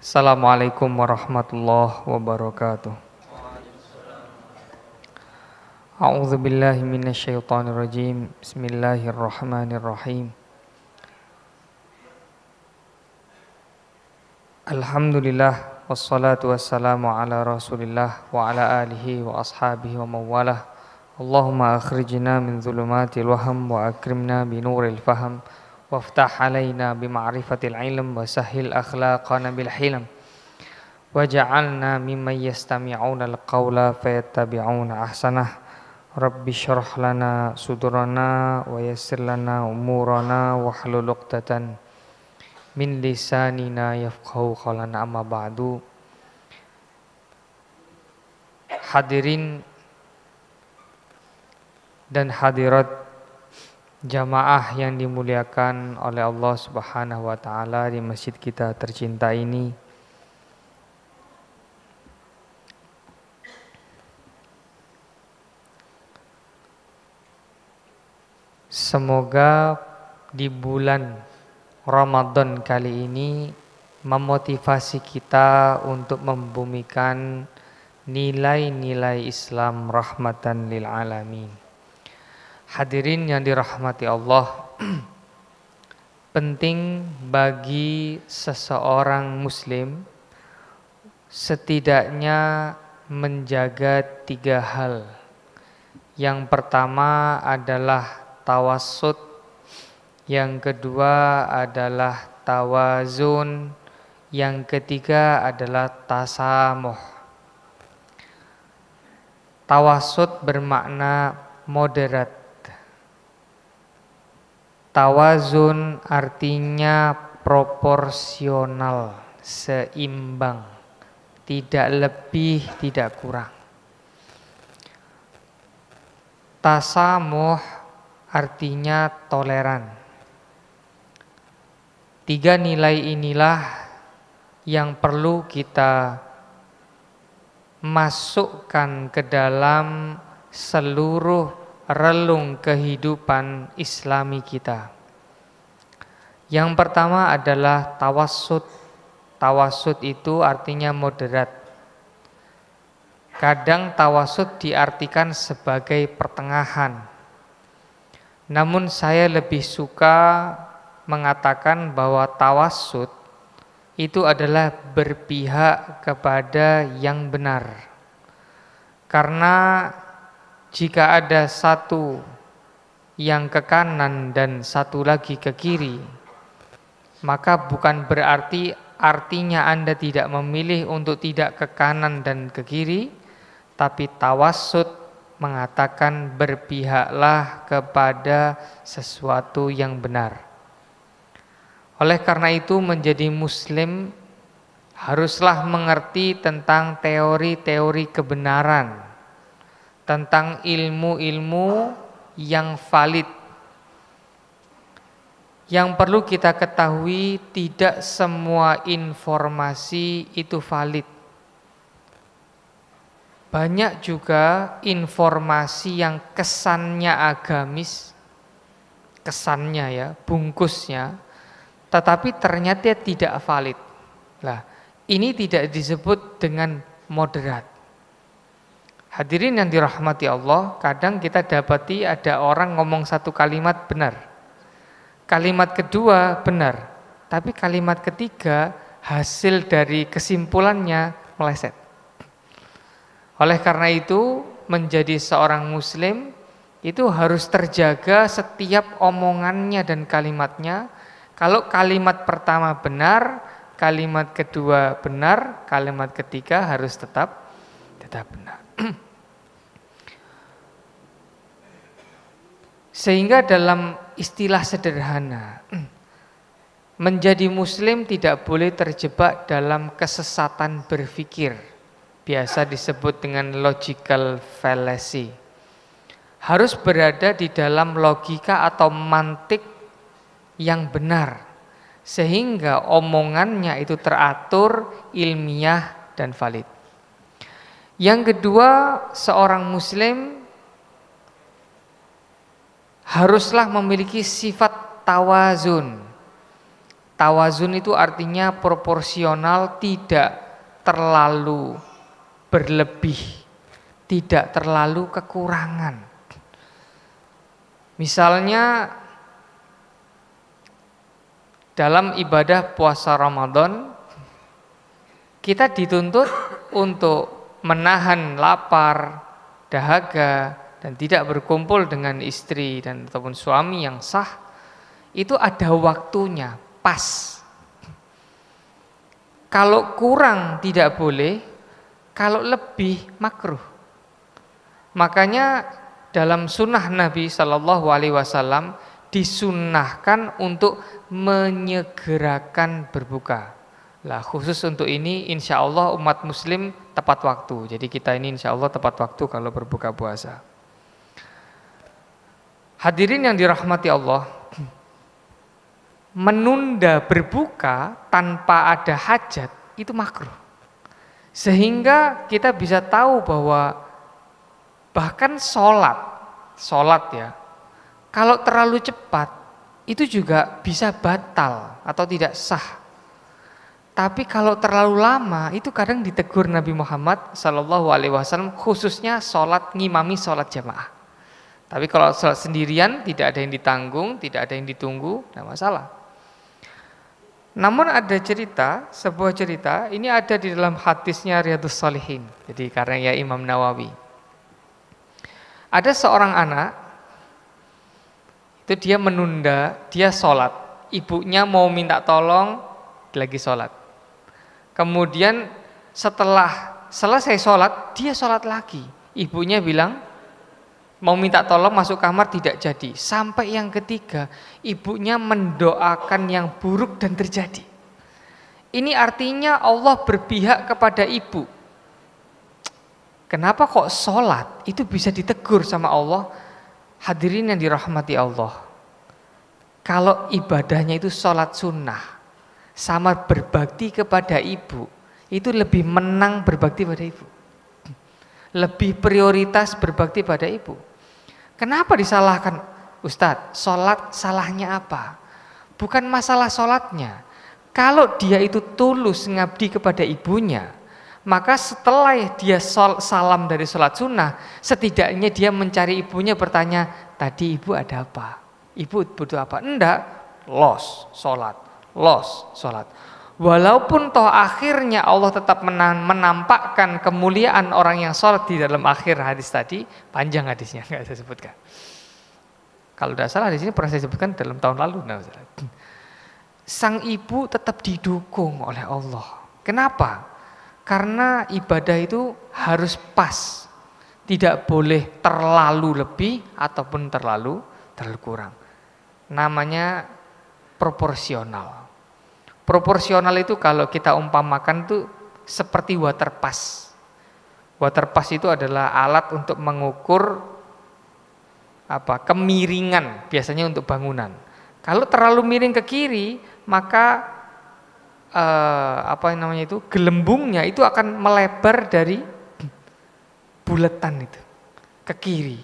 Assalamualaikum warahmatullahi wabarakatuh. A'udzu billahi minasyaitonir rajim. Bismillahirrahmanirrahim. Alhamdulillah wassalatu wassalamu ala Rasulillah wa ala alihi wa ashabihi wa mawalah. Allahumma akhrijna min dhulumatil waham wa akrimna bi nuril faham waftah alaina bi ma'rifatil ilm wa sahhil akhlaqana bil hilm waj'alna mimman yastami'una al-qawla fayattabi'una ahsanah. Rabbi syrah lana sudurana wa yassir lana umurana wa hlul 'uqdatan min lisanina yafqahu qawlana, amma ba'du. Hadirin dan hadirat jamaah yang dimuliakan oleh Allah Subhanahu wa taala di masjid kita tercinta ini. Semoga di bulan Ramadan kali ini memotivasi kita untuk membumikan nilai-nilai Islam rahmatan lil alamin. Hadirin yang dirahmati Allah, penting bagi seseorang muslim setidaknya menjaga 3 hal. Yang pertama adalah tawassut, yang kedua adalah tawazun, yang ketiga adalah tasamuh. Tawassut bermakna moderat. Tawazun artinya proporsional, seimbang, tidak lebih, tidak kurang. Tasamuh artinya toleran. 3 nilai inilah yang perlu kita masukkan ke dalam seluruh relung kehidupan Islami kita. Yang pertama adalah tawassut. Tawassut itu artinya moderat. Kadang tawassut diartikan sebagai pertengahan. Namun saya lebih suka mengatakan bahwa tawassut itu adalah berpihak kepada yang benar. Karena jika ada satu yang ke kanan dan satu lagi ke kiri, maka bukan berarti artinya Anda tidak memilih untuk tidak ke kanan dan ke kiri, tapi tawassut mengatakan berpihaklah kepada sesuatu yang benar. Oleh karena itu menjadi muslim haruslah mengerti tentang teori-teori kebenaran, tentang ilmu-ilmu yang valid. Yang perlu kita ketahui, tidak semua informasi itu valid. Banyak juga informasi yang kesannya agamis, kesannya ya, bungkusnya, tetapi ternyata tidak valid. Nah, ini tidak disebut dengan moderat. Hadirin yang dirahmati Allah, kadang kita dapati ada orang ngomong satu kalimat benar, kalimat kedua benar, tapi kalimat ketiga hasil dari kesimpulannya meleset. Oleh karena itu, menjadi seorang muslim itu harus terjaga setiap omongannya dan kalimatnya. Kalau kalimat pertama benar, kalimat kedua benar, kalimat ketiga harus tetap benar. Sehingga dalam istilah sederhana, menjadi muslim tidak boleh terjebak dalam kesesatan berpikir. Biasa disebut dengan logical fallacy. Harus berada di dalam logika atau mantik yang benar, sehingga omongannya itu teratur, ilmiah dan valid. Yang kedua, seorang muslim haruslah memiliki sifat tawazun. Tawazun itu artinya proporsional, tidak terlalu berlebih, tidak terlalu kekurangan. Misalnya dalam ibadah puasa Ramadan kita dituntut untuk menahan lapar, dahaga, dan tidak berkumpul dengan istri dan ataupun suami yang sah. Itu ada waktunya, pas. Kalau kurang tidak boleh, kalau lebih makruh. Makanya dalam sunnah Nabi Shallallahu Alaihi Wasallam disunnahkan untuk menyegerakan berbuka. Lah khusus untuk ini insya Allah umat muslim tepat waktu. Jadi kita ini insya Allah tepat waktu kalau berbuka puasa. Hadirin yang dirahmati Allah, menunda berbuka tanpa ada hajat itu makruh. Sehingga kita bisa tahu bahwa bahkan sholat ya, kalau terlalu cepat itu juga bisa batal atau tidak sah. Tapi kalau terlalu lama itu kadang ditegur Nabi Muhammad Sallallahu Alaihi Wasallam, khususnya sholat ngimami sholat jamaah. Tapi kalau sholat sendirian tidak ada yang ditanggung, tidak ada yang ditunggu, tidak masalah. Namun ada sebuah cerita, ini ada di dalam hadisnya Riyadhus Shalihin, jadi karya Imam Nawawi. Ada seorang anak, itu dia menunda, dia sholat, ibunya mau minta tolong, lagi sholat. Kemudian setelah selesai sholat, dia sholat lagi. Ibunya bilang, mau minta tolong masuk kamar tidak jadi. Sampai yang ketiga, ibunya mendoakan yang buruk dan terjadi. Ini artinya Allah berpihak kepada ibu. Kenapa kok sholat itu bisa ditegur sama Allah? Hadirin yang dirahmati Allah, kalau ibadahnya itu sholat sunnah sama berbakti kepada ibu, itu lebih menang berbakti pada ibu, lebih prioritas berbakti pada ibu. Kenapa disalahkan? Ustadz, sholat salahnya apa? Bukan masalah sholatnya. Kalau dia itu tulus ngabdi kepada ibunya, maka setelah dia salam dari sholat sunnah, setidaknya dia mencari ibunya, bertanya, tadi ibu ada apa? Ibu butuh apa? Enggak, los sholat. Walaupun toh akhirnya Allah tetap menampakkan kemuliaan orang yang sholat di dalam akhir hadis tadi, panjang hadisnya, nggak saya sebutkan. Kalau tidak salah di sini pernah saya sebutkan dalam tahun lalu. Sang ibu tetap didukung oleh Allah. Kenapa? Karena ibadah itu harus pas, tidak boleh terlalu lebih ataupun terlalu kurang. Namanya proporsional. Proporsional itu kalau kita umpamakan itu seperti water pass. Water pass itu adalah alat untuk mengukur kemiringan, biasanya untuk bangunan. Kalau terlalu miring ke kiri, maka gelembungnya itu akan melebar dari bulatan itu ke kiri.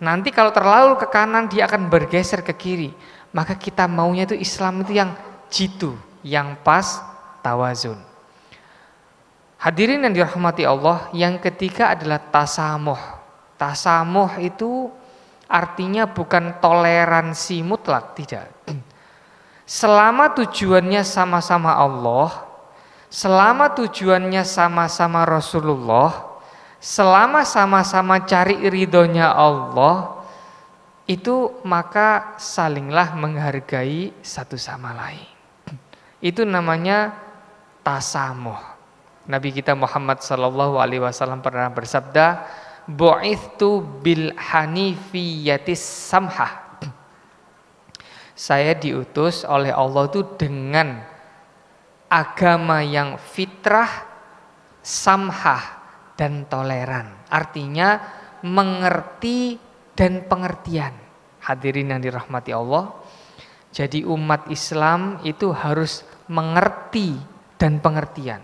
Nanti kalau terlalu ke kanan dia akan bergeser ke kiri. Maka kita maunya itu Islam itu yang jitu, yang pas, tawazun. Hadirin yang dirahmati Allah, yang ketiga adalah tasamuh. Tasamuh itu artinya bukan toleransi mutlak, tidak. Selama tujuannya sama-sama Allah, selama tujuannya sama-sama Rasulullah, selama sama-sama cari ridhonya Allah, itu maka salinglah menghargai satu sama lain. Itu namanya tasamuh. Nabi kita Muhammad sallallahu alaihi wasallam pernah bersabda, "Bu'ithtu bil hanifiyatis samhah." Saya diutus oleh Allah itu dengan agama yang fitrah, samhah, dan toleran. Artinya mengerti dan pengertian. Hadirin yang dirahmati Allah, jadi umat Islam itu harus mengerti dan pengertian.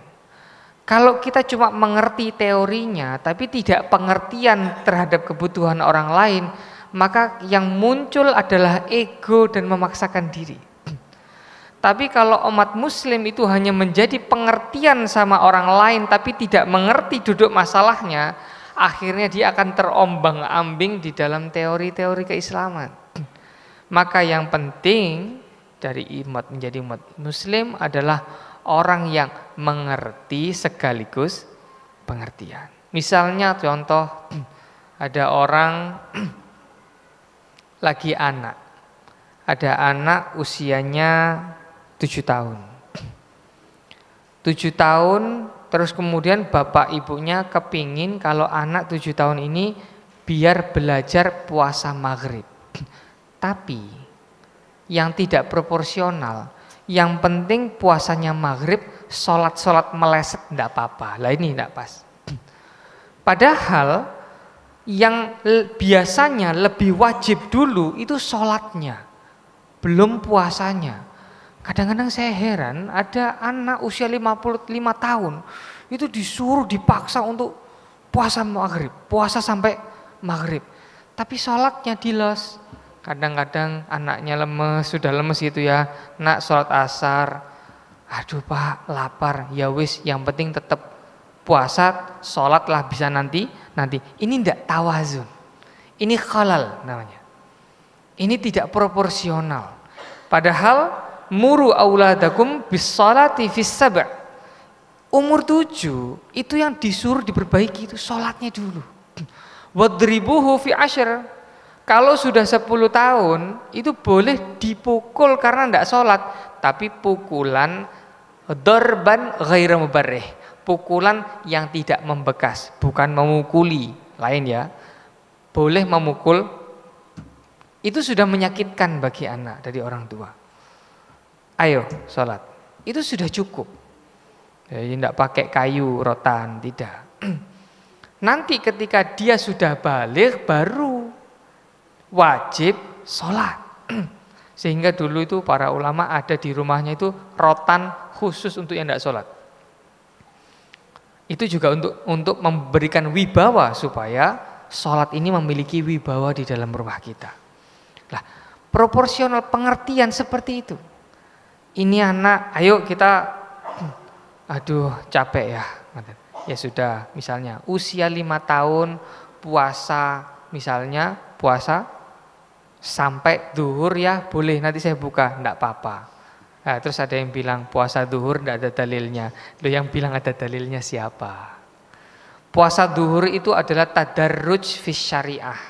Kalau kita cuma mengerti teorinya tapi tidak pengertian terhadap kebutuhan orang lain, maka yang muncul adalah ego dan memaksakan diri. Tapi kalau umat muslim itu hanya menjadi pengertian sama orang lain tapi tidak mengerti duduk masalahnya, akhirnya dia akan terombang-ambing di dalam teori-teori keislaman. Maka yang penting dari umat menjadi umat muslim adalah orang yang mengerti sekaligus pengertian. Misalnya contoh, ada orang lagi ada anak usianya 7 tahun. 7 tahun terus kemudian bapak ibunya kepingin kalau anak 7 tahun ini biar belajar puasa maghrib. Tapi yang tidak proporsional, yang penting puasanya maghrib, sholat meleset tidak apa-apa. Lah ini tidak pas. Padahal yang biasanya lebih wajib dulu itu sholatnya, belum puasanya. Kadang-kadang saya heran, ada anak usia 55 tahun itu disuruh dipaksa untuk puasa maghrib, puasa sampai maghrib, tapi sholatnya dilos. Kadang-kadang anaknya lemes, sudah lemes gitu ya, nak sholat asar, aduh pak lapar, ya wis yang penting tetap puasa, sholatlah bisa nanti. Ini tidak tawazun, ini khalal namanya, ini tidak proporsional. Padahal muru auladakum bis-sholati fis-sab'. Umur 7 itu yang disuruh diperbaiki itu sholatnya dulu. Wadribuhu fi 10. Kalau sudah 10 tahun itu boleh dipukul karena tidak sholat, tapi pukulan darban ghairu mubarrih, pukulan yang tidak membekas, bukan memukuli, lain ya. Boleh memukul, itu sudah menyakitkan bagi anak dari orang tua. Ayo sholat, itu sudah cukup. Jadi tidak pakai kayu rotan, tidak. Nanti ketika dia sudah balik baru wajib sholat. Sehingga dulu itu para ulama ada di rumahnya itu rotan khusus untuk yang tidak sholat. Itu juga untuk memberikan wibawa supaya sholat ini memiliki wibawa di dalam rumah kita. Lah, proporsional pengertian seperti itu. Ini anak, ayo kita, aduh capek ya. Ya sudah, misalnya usia 5 tahun puasa, misalnya puasa sampai duhur ya boleh, nanti saya buka, enggak apa-apa. Nah, terus ada yang bilang puasa duhur enggak ada dalilnya. Loh, yang bilang ada dalilnya siapa? Puasa duhur itu adalah tadarruj fis syariah.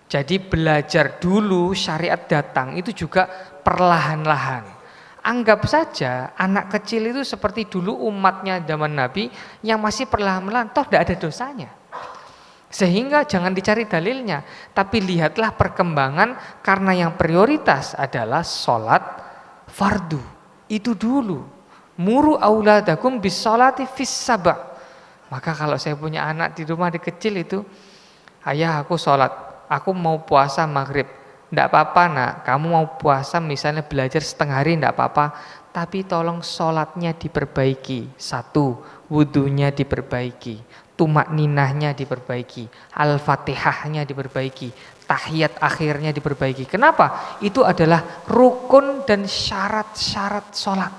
Jadi belajar dulu, syariat datang itu juga perlahan-lahan. Anggap saja anak kecil itu seperti dulu umatnya zaman Nabi yang masih perlahan-lahan, toh tidak ada dosanya. Sehingga jangan dicari dalilnya, tapi lihatlah perkembangan, karena yang prioritas adalah sholat fardu. Itu dulu. Muru auladakum bis sholati fis sab'. Maka kalau saya punya anak di rumah di kecil itu, ayah aku sholat, aku mau puasa maghrib. Tidak apa-apa nak, kamu mau puasa misalnya belajar setengah hari tidak apa-apa, tapi tolong sholatnya diperbaiki. 1, wudunya diperbaiki, tumak ninahnya diperbaiki, al-fatihahnya diperbaiki, tahiyat akhirnya diperbaiki. Kenapa? Itu adalah rukun dan syarat-syarat sholat.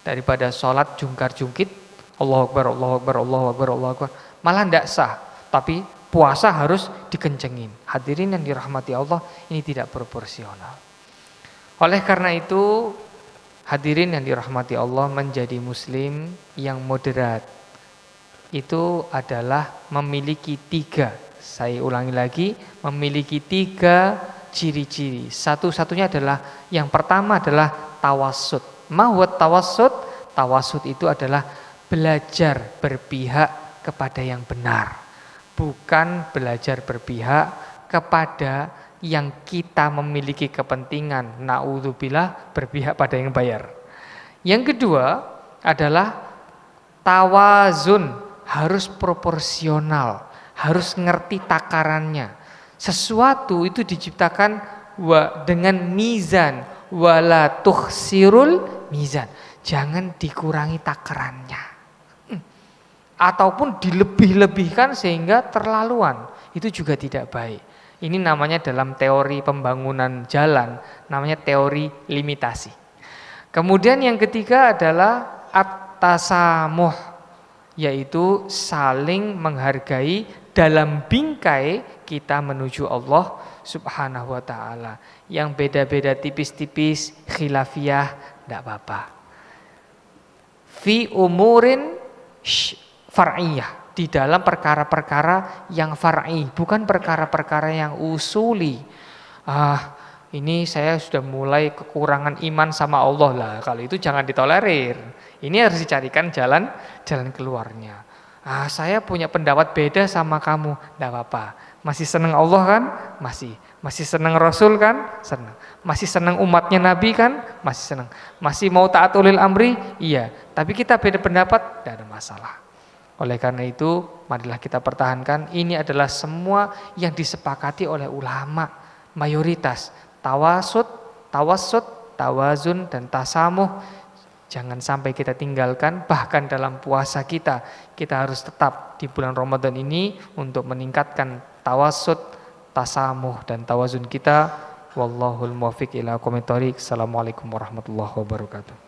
Daripada sholat jungkar-jungkit, Allahu Akbar, Allahu Akbar, Allahu Akbar, Allahu Akbar, malah tidak sah. Tapi puasa harus dikencengin. Hadirin yang dirahmati Allah, ini tidak proporsional. Oleh karena itu, hadirin yang dirahmati Allah, menjadi muslim yang moderat itu adalah memiliki 3, saya ulangi lagi, memiliki 3 ciri-ciri. Satu-satunya adalah, yang pertama adalah tawassut. Mahwat tawassut? Tawassut itu adalah belajar berpihak kepada yang benar, bukan belajar berpihak kepada yang kita memiliki kepentingan, na'udzubillah, berpihak pada yang bayar. Yang kedua adalah tawazun, harus proporsional, harus ngerti takarannya. Sesuatu itu diciptakan dengan mizan, wala tuhsirul mizan, jangan dikurangi takarannya. Ataupun dilebih-lebihkan sehingga terlaluan, itu juga tidak baik. Ini namanya dalam teori pembangunan jalan, namanya teori limitasi. Kemudian yang ketiga adalah at-tasamuh, yaitu saling menghargai dalam bingkai kita menuju Allah Subhanahu wa taala. Yang beda-beda tipis-tipis khilafiyah enggak apa-apa. Fi umurin far'iyah, di dalam perkara-perkara yang far'i, bukan perkara-perkara yang usuli. Ini saya sudah mulai kekurangan iman sama Allah lah. Kalau itu jangan ditolerir. Ini harus dicarikan jalan keluarnya. Saya punya pendapat beda sama kamu, tidak apa-apa. Masih senang Allah kan? Masih senang Rasul kan? Senang. Masih senang umatnya Nabi kan? Masih senang. Masih mau taat ulil amri? Iya. Tapi kita beda pendapat, tidak ada masalah. Oleh karena itu, marilah kita pertahankan. Ini adalah semua yang disepakati oleh ulama mayoritas. Tawassut, tawazun, dan tasamuh. Jangan sampai kita tinggalkan. Bahkan dalam puasa kita harus tetap di bulan Ramadan ini untuk meningkatkan tawassut, tasamuh, dan tawazun kita. Wallahul muwaffiq ila aqwamit thoriq. Assalamualaikum warahmatullahi wabarakatuh.